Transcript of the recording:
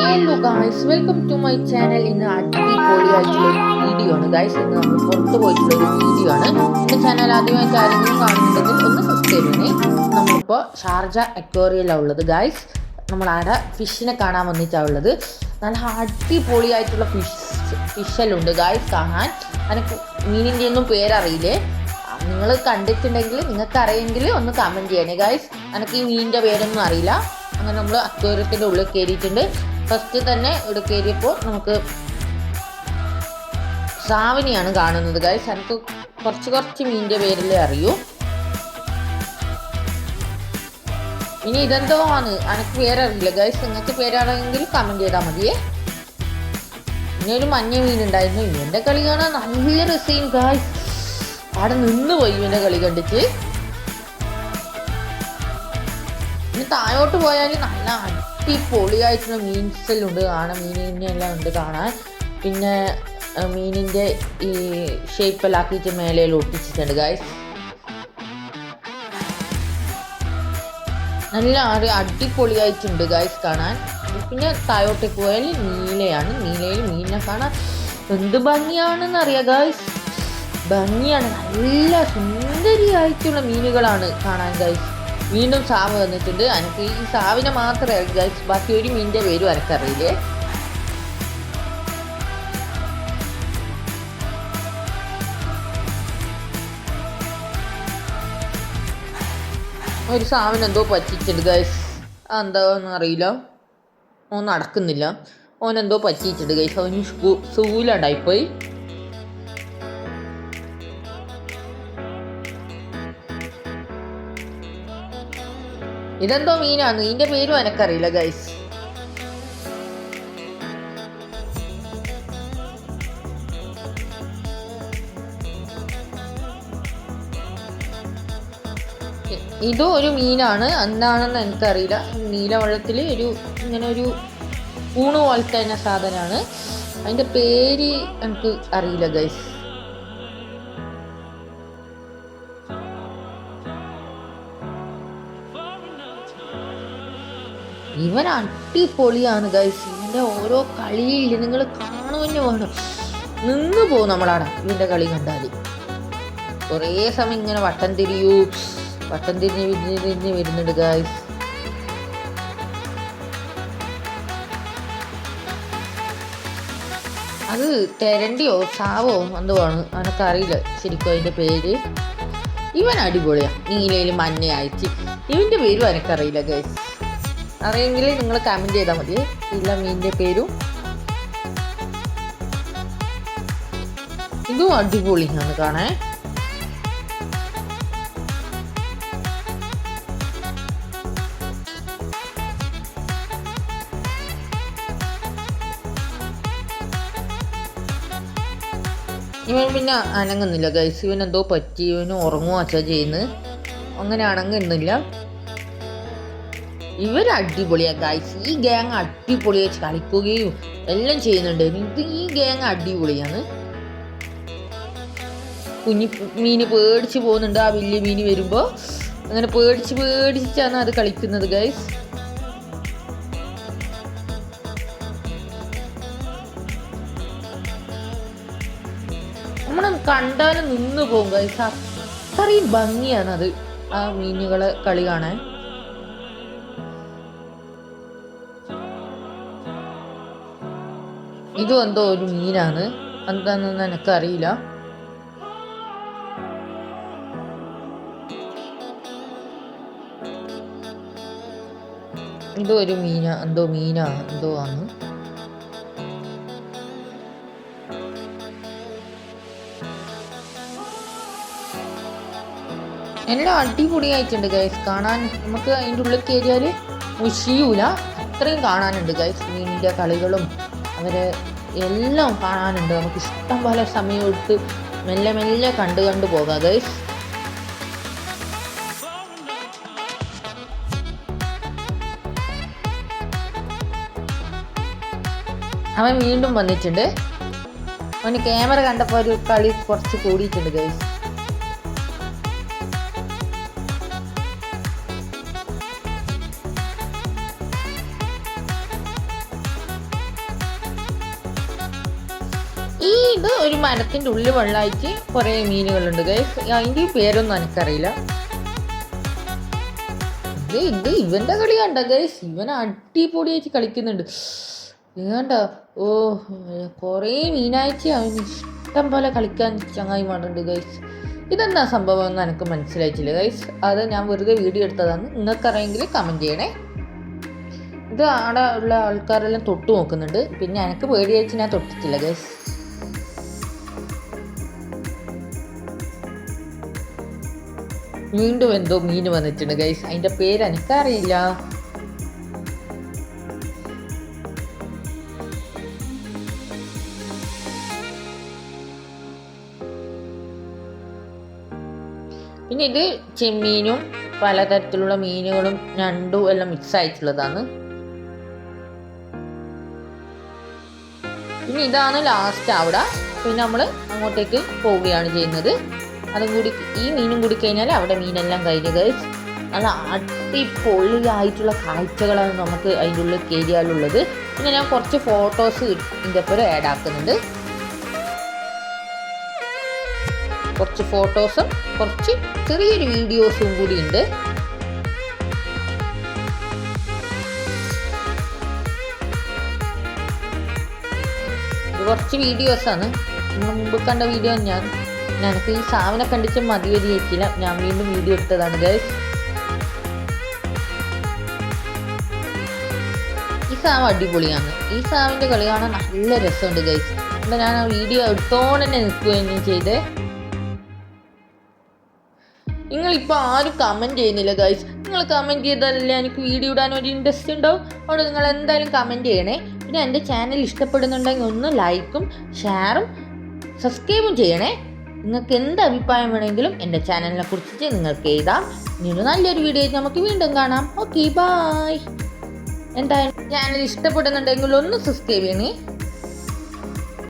Hello guys, welcome to my channel. ഇന്ന് അടിപൊളിയായിട്ടുള്ള video ആണ് ഗായ്സ്. ഇന്ന് നമ്മൾ പുറത്ത് പോയിട്ടുള്ള ഒരു വീഡിയോ ആണ്. എൻ്റെ ചാനൽ ആദ്യമായിട്ട് ആരെങ്കിലും കാണുന്നുണ്ടെങ്കിൽ ഒന്ന് സബ്സ്ക്രൈബ് ചെയ്യണേ. നമ്മളിപ്പോൾ ഷാർജ അക്വേറിയയിലാണ് ഉള്ളത് ഗായ്സ്. നമ്മളവിടെ ഫിഷിനെ കാണാൻ വന്നിട്ടാണ് ഉള്ളത്. നല്ല അടിപൊളിയായിട്ടുള്ള ഫിഷെല്ലാം ഗായ്സ് കാണാൻ. എനിക്ക് മീനിൻ്റെ ഒന്നും പേരറിയില്ലേ. നിങ്ങൾ കണ്ടിട്ടുണ്ടെങ്കിൽ നിങ്ങൾക്ക് അറിയെങ്കിൽ ഒന്ന് കമൻറ്റ് ചെയ്യണേ ഗായ്സ്. എനിക്ക് ഈ മീനിൻ്റെ പേരൊന്നും അറിയില്ല. അങ്ങനെ നമ്മൾ അക്വേറിയത്തിൻ്റെ ഉള്ളിൽ കയറിയിട്ടുണ്ട്. ഫസ്റ്റ് തന്നെ ഇവിടെ കയറിയപ്പോൾ നമുക്ക് സാവനിയാണ് കാണുന്നത് ഗൈസ്. എനിക്ക് കുറച്ച് മീനിൻ്റെ പേരിലേ അറിയൂ. ഇനി ഇതെന്തോ ആണ്, എനിക്ക് പേരറിയില്ല ഗൈസ്. നിങ്ങൾക്ക് പേരാണെങ്കിൽ കമൻറ്റ് ചെയ്താൽ മതിയേ. ഇനി ഒരു മഞ്ഞ മീൻ ഉണ്ടായിരുന്നു. ഇവൻ്റെ കളി കാണാൻ നല്ല രസയും ഗൈസ്. അവിടെ നിന്ന് പോയി ഇവൻ്റെ കളി കണ്ടിട്ട്. ഇനി താഴോട്ട് പോയാൽ നല്ല അടിപൊളിയായിട്ടുള്ള മീൻസെല്ലാം ഉണ്ട് കാണാൻ. മീനിനെല്ലാം ഉണ്ട് കാണാൻ. പിന്നെ മീനിൻ്റെ ഈ ഷേപ്പെല്ലാം ആക്കിയിട്ട് മേലയിൽ ഒട്ടിച്ചിട്ടുണ്ട് ഗായ്സ്. നല്ല അടിപൊളിയായിട്ടുണ്ട് ഗായ്സ് കാണാൻ. പിന്നെ താഴോട്ടേക്ക് പോയാൽ നീലയാണ്. നീലയിൽ മീനിനെ കാണാൻ എന്ത് ഭംഗിയാണെന്നറിയാം ഗായ്സ്. ഭംഗിയാണ്. നല്ല സുന്ദരിയായിട്ടുള്ള മീനുകളാണ് കാണാൻ ഗായ്സ്. വീണ്ടും സാവ് വന്നിട്ടുണ്ട്. എനിക്ക് ഈ സാവിനെ മാത്രമേ ഗൈസ്, ബാക്കി ഒരു മീനിൻ്റെ പേരും എനിക്കറിയില്ലേ. ഒരു സാവിനെന്തോ പറ്റിയിട്ടുണ്ട് ഗൈസ്. എന്താന്ന് അറിയില്ല. ഓൻ നടക്കുന്നില്ല. ഓനെന്തോ പറ്റിയിട്ടുണ്ട് ഗൈസ്. അവന് സൂലുണ്ടായിപ്പോയി. ഇതെന്തോ മീനാണ്. ഇതിന്റെ പേരും എനിക്കറിയില്ല ഗൈസ്. ഇതും ഒരു മീനാണ്. എന്താണെന്ന് എനിക്കറിയില്ല. നീലവെള്ളത്തിൽ ഇങ്ങനെ ഒരു ഊണ് പോലത്തെ തന്നെ സാധനമാണ്. അതിന്റെ പേര് എനിക്ക് അറിയില്ല ഗൈസ്. ഇവൻ അടിപൊളിയാണ് ഗൈസ്. ഇവൻ്റെ ഓരോ കളിയിൽ നിങ്ങൾ കാണുമെന്ന് വേണം. നിന്ന് പോകും നമ്മളവിടെ ഇവൻ്റെ കളി കണ്ടാൽ. കുറേ സമയം ഇങ്ങനെ വട്ടം തിരിഞ്ഞ് വരുന്നുണ്ട് ഗൈസ്. അത് തെരണ്ടിയോ സാവോ എന്തോ ആണ്, എനിക്കറിയില്ല ശരിക്കും അതിൻ്റെ പേര്. ഇവൻ അടിപൊളിയാണ്. നീലയിൽ മഞ്ഞയായിട്ട്. ഇവൻ്റെ പേരും എനിക്കറിയില്ല ഗൈസ്. അറിയെങ്കിൽ നിങ്ങൾ കമൻറ്റ് ചെയ്താൽ മതി എല്ലാ മീനിൻ്റെ പേരും. ഇതും അടിപൊളിയാണ് കാണാൻ. ഇവൻ പിന്നെ അനങ്ങുന്നില്ല ഗൈസ്. ഇവനെന്തോ പറ്റി. ഇവന് ഉറങ്ങുവാച്ചാ ചെയ്യുന്നത്. അങ്ങനെ അനങ്ങുന്നില്ല. ഇവർ അടിപൊളിയാണ് ഗൈസ്. ഈ ഗ്യാങ് അടിപൊളിയായി കളിക്കുകയും എല്ലാം ചെയ്യുന്നുണ്ട്. ഈ ഗ്യാങ് അടിപൊളിയാണ്. മീന് പേടിച്ച് പോകുന്നുണ്ട്. ആ വലിയ മീന് വരുമ്പോൾ അങ്ങനെ പേടിച്ചാണ് അത് കളിക്കുന്നത് ഗൈസ്. നമ്മളെ കണ്ടാലും നിന്ന് പോകും ഗൈസ്. അത്രയും ഭംഗിയാണ് അത്, ആ മീനുകളെ കളി കാണാൻ. ഇതും എന്തോ ഒരു മീനാണ്. എന്താണെന്ന് എനിക്കറിയില്ല. ഇതോ ഒരു മീനാ എന്തോ ആണ്. എല്ലാം അടിപൊളിയായിട്ടുണ്ട് ഗൈസ് കാണാൻ. നമുക്ക് അതിൻ്റെ ഉള്ളിൽ കയറിയാൽ മുഷിയൂല, അത്രയും കാണാനുണ്ട് ഗൈസ്. മീനിൻ്റെ കളികളും അവരെ എല്ലാം കാണാനുണ്ട്. നമുക്ക് ഇഷ്ടം പോലെ സമയം എടുത്ത് മെല്ലെ കണ്ടു പോകാം ഗൈസ്. അവൻ വീണ്ടും വന്നിട്ടുണ്ട്. അവന് ക്യാമറ കണ്ടപ്പോൾ ഒരു കളി കുറച്ച് കൂടിയിട്ടുണ്ട് ഗൈസ്. ഇത് ഒരു മരത്തിൻ്റെ ഉള്ളിൽ വെള്ളമായിട്ട് കുറേ മീനുകളുണ്ട് ഗൈസ്. അതിൻ്റെ പേരൊന്നും എനിക്കറിയില്ല. ഇത് ഇവൻ്റെ കളി കണ്ട ഗൈസ്, ഇവൻ അടിപൊളിയായിട്ട് കളിക്കുന്നുണ്ട്. വേണ്ട, ഓ കുറേ മീനായിട്ട് അവന് ഇഷ്ടം പോലെ കളിക്കാൻ ചങ്ങായിമാരുണ്ട് ഗൈസ്. ഇതെന്താ സംഭവം എന്ന് എനിക്ക് മനസ്സിലായിട്ടില്ല ഗൈസ്. അത് ഞാൻ വെറുതെ വീഡിയോ എടുത്തതാണ്. നിങ്ങൾക്കറിയെങ്കിൽ കമൻറ്റ് ചെയ്യണേ. ഇത് അവിടെ ഉള്ള ആൾക്കാരെല്ലാം തൊട്ട് നോക്കുന്നുണ്ട്. പിന്നെ എനിക്ക് പേടിയായിട്ട് ഞാൻ തൊട്ടിട്ടില്ല ഗൈസ്. വീണ്ടും എന്തോ മീൻ വന്നിട്ടുണ്ട് ഗൈസ്. അതിൻ്റെ പേര് എനിക്കറിയില്ല. പിന്നെ ഇത് ചെമ്മീനും പലതരത്തിലുള്ള മീനുകളും ഞണ്ടും എല്ലാം മിക്സ് ആയിട്ടുള്ളതാണ്. പിന്നെ ഇതാണ് ലാസ്റ്റ് അവിടെ. പിന്നെ നമ്മൾ അങ്ങോട്ടേക്ക് പോവുകയാണ് ചെയ്യുന്നത്. അതും കൂടി ഈ മീനും കൂടി കഴിഞ്ഞാൽ അവിടെ മീനെല്ലാം കഴിഞ്ഞു ഗൈസ്. നല്ല അടിപൊളിയായിട്ടുള്ള കാഴ്ചകളാണ് നമുക്ക് അതിൻ്റെ ഉള്ളിൽ കയറിയാലുള്ളത്. പിന്നെ ഞാൻ കുറച്ച് ഫോട്ടോസ് ഇതിൻ്റെ ഒപ്പം ആഡ് ആക്കുന്നുണ്ട്. കുറച്ച് ഫോട്ടോസും കുറച്ച് ചെറിയൊരു വീഡിയോസും കൂടി ഉണ്ട്. ഇത് കുറച്ച് വീഡിയോസാണ്. മുമ്പ് കണ്ട വീഡിയോ എനിക്ക് ഈ സാവിനെ കണ്ടിട്ട് മതി വരിയിട്ടില്ല. ഞാൻ വീണ്ടും വീഡിയോ എടുത്തതാണ് ഗൈസ്. ഈ സാവ് അടിപൊളിയാണ്. ഈ സാവിൻ്റെ കളി കാണാൻ നല്ല രസമുണ്ട് ഗൈസ്. അപ്പം ഞാൻ ആ വീഡിയോ എടുത്തോണ്ട് തന്നെ നിൽക്കുകയും ചെയ്തേ. നിങ്ങളിപ്പോൾ ആരും കമൻറ്റ് ചെയ്യുന്നില്ല ഗൈസ്. നിങ്ങൾ കമൻറ്റ് ചെയ്താലല്ലേ എനിക്ക് വീഡിയോ ഇടാൻ ഒരു ഇൻട്രസ്റ്റ് ഉണ്ടാവും. അതുകൊണ്ട് നിങ്ങൾ എന്തായാലും കമൻറ്റ് ചെയ്യണേ. പിന്നെ എൻ്റെ ചാനൽ ഇഷ്ടപ്പെടുന്നുണ്ടെങ്കിൽ ഒന്ന് ലൈക്കും ഷെയറും സബ്സ്ക്രൈബും ചെയ്യണേ. നിങ്ങൾക്ക് എന്ത് അഭിപ്രായം വേണമെങ്കിലും എൻ്റെ ചാനലിനെ കുറിച്ചിട്ട് നിങ്ങൾക്ക് എഴുതാം. ഇനി നല്ലൊരു വീഡിയോ നമുക്ക് വീണ്ടും കാണാം. Okay, bye. എന്തായാലും ചാനൽ ഇഷ്ടപ്പെടുന്നുണ്ടെങ്കിൽ ഒന്ന് സബ്സ്ക്രൈബ് ചെയ്യണേ.